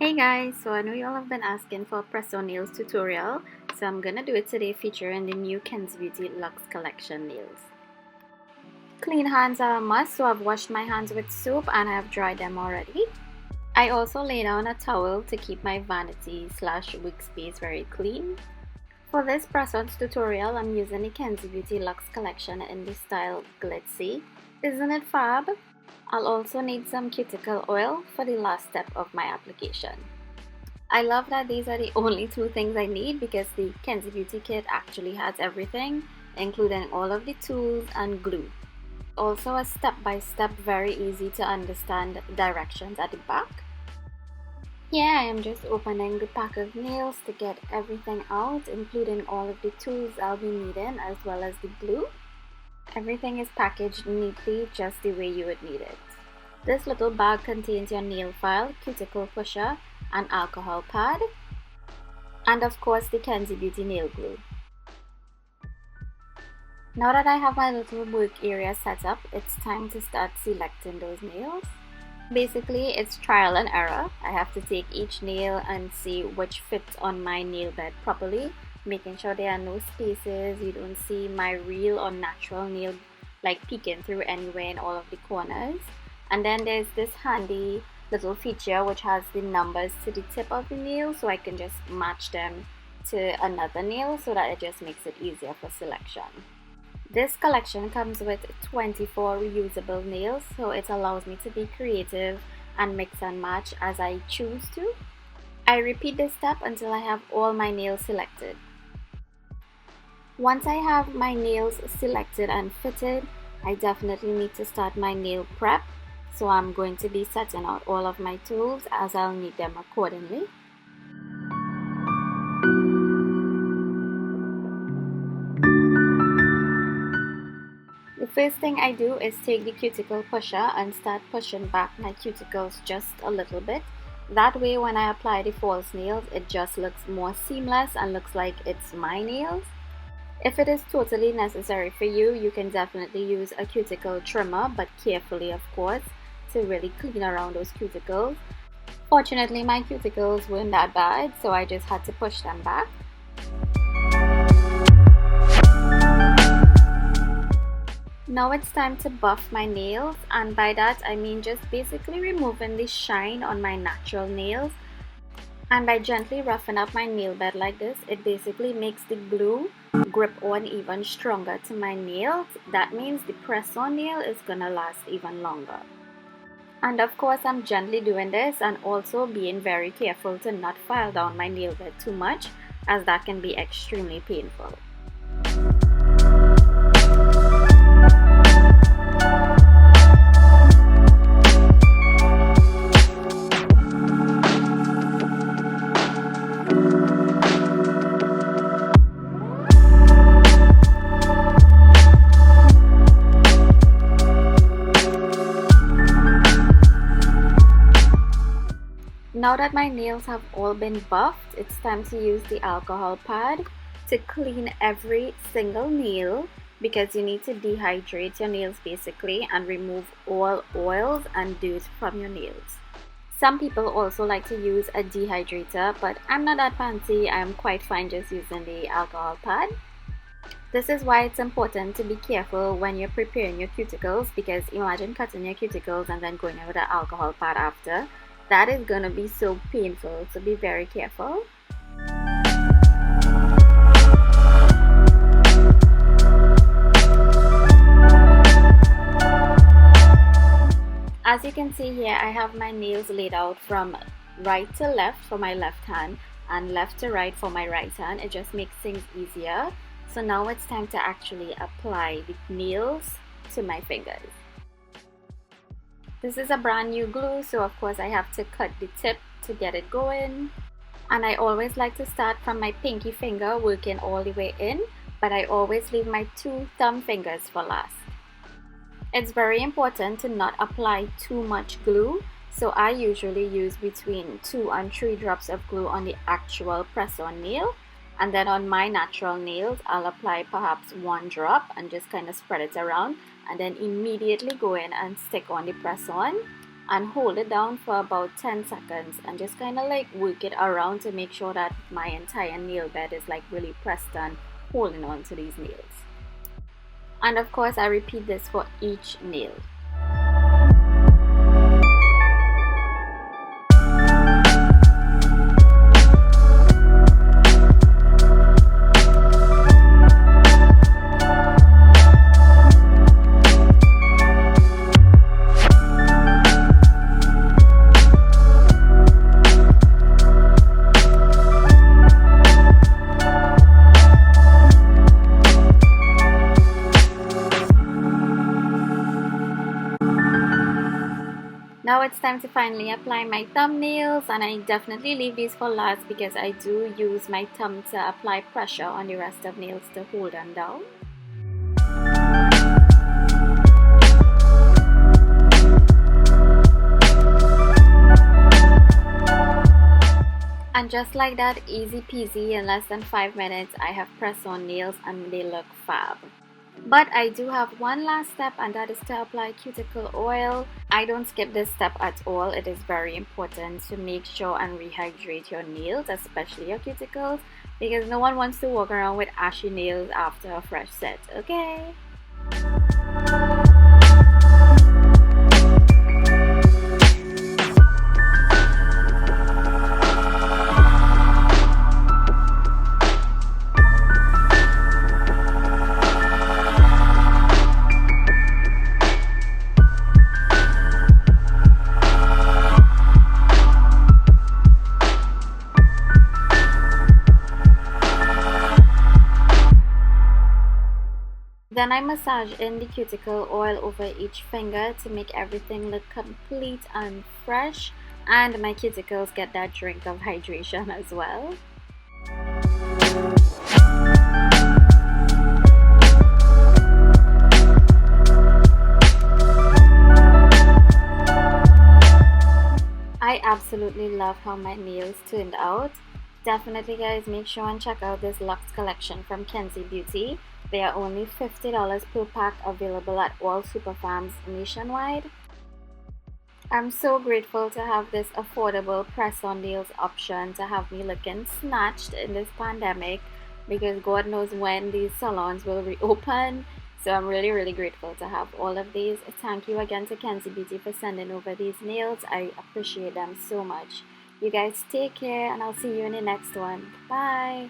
Hey guys, so I know you all have been asking for a press-on nails tutorial, so I'm gonna do it today featuring the new Kenzie Beauty Luxe collection nails. Clean hands are a must, so I've washed my hands with soap and I have dried them already. I also lay down a towel to keep my vanity / wig space very clean. For this press-on tutorial, I'm using the Kenzie Beauty Luxe collection in the style Glitzy. Isn't it fab? I'll also need some cuticle oil for the last step of my application. I love that these are the only two things I need because the Kenzie Beauty kit actually has everything, including all of the tools and glue. Also a step-by-step, very easy to understand directions at the back. Here I am just opening the pack of nails to get everything out, including all of the tools I'll be needing as well as the glue. Everything is packaged neatly just the way you would need it. This little bag contains your nail file, cuticle pusher, and alcohol pad, and of course the Kenzie Beauty nail glue. Now that I have my little work area set up, it's time to start selecting those nails. Basically, it's trial and error. I have to take each nail and see which fits on my nail bed properly, making sure there are no spaces, you don't see my real or natural nail like peeking through anywhere in all of the corners. And then there's this handy little feature which has the numbers to the tip of the nail, so I can just match them to another nail so that it just makes it easier for selection. This collection comes with 24 reusable nails, so it allows me to be creative and mix and match as I choose to. I repeat this step until I have all my nails selected. Once I have my nails selected and fitted, I definitely need to start my nail prep. So I'm going to be setting out all of my tools as I'll need them accordingly. The first thing I do is take the cuticle pusher and start pushing back my cuticles just a little bit. That way when I apply the false nails, it just looks more seamless and looks like it's my nails. If it is totally necessary for you, you can definitely use a cuticle trimmer, but carefully of course, to really clean around those cuticles. Fortunately, my cuticles weren't that bad, so I just had to push them back. Now it's time to buff my nails, and by that I mean just basically removing the shine on my natural nails. And by gently roughing up my nail bed like this, it basically makes the glue grip on even stronger to my nails. That means the press-on nail is gonna last even longer. And of course I'm gently doing this and also being very careful to not file down my nail bed too much, as that can be extremely painful. Now that my nails have all been buffed, it's time to use the alcohol pad to clean every single nail, because you need to dehydrate your nails basically and remove all oils and dirt from your nails. Some people also like to use a dehydrator, but I'm not that fancy. I'm quite fine just using the alcohol pad. This is why it's important to be careful when you're preparing your cuticles, because imagine cutting your cuticles and then going in with an alcohol pad after. That is gonna be so painful, so be very careful. As you can see here, I have my nails laid out from right to left for my left hand and left to right for my right hand. It just makes things easier. So now it's time to actually apply the nails to my fingers. This is a brand new glue, so of course I have to cut the tip to get it going. And I always like to start from my pinky finger, working all the way in, but I always leave my two thumb fingers for last. It's very important to not apply too much glue, so I usually use between 2 and 3 drops of glue on the actual press-on nail. And then on my natural nails, I'll apply perhaps 1 drop and just kind of spread it around, and then immediately go in and stick on the press-on. and hold it down for about 10 seconds and just kind of like work it around to make sure that my entire nail bed is like really pressed and holding on to these nails. And of course I repeat this for each nail. Now it's time to finally apply my thumbnails, and I definitely leave these for last because I do use my thumb to apply pressure on the rest of nails to hold them down. And just like that, easy peasy, in less than 5 minutes I have pressed on nails and they look fab. But I do have one last step, and that is to apply cuticle oil. I don't skip this step at all. It is very important to make sure and rehydrate your nails, especially your cuticles, because no one wants to walk around with ashy nails after a fresh set, okay? Then I massage in the cuticle oil over each finger to make everything look complete and fresh, and my cuticles get that drink of hydration as well. I absolutely love how my nails turned out. Definitely guys, make sure and check out this Luxe collection from Kenzie Beauty. They are only $50 per pack, available at all Superpharms nationwide. I'm so grateful to have this affordable press-on nails option to have me looking snatched in this pandemic, because God knows when these salons will reopen. So I'm really grateful to have all of these. Thank you again to Kenzie Beauty for sending over these nails. I appreciate them so much. You guys take care, and I'll see you in the next one. Bye!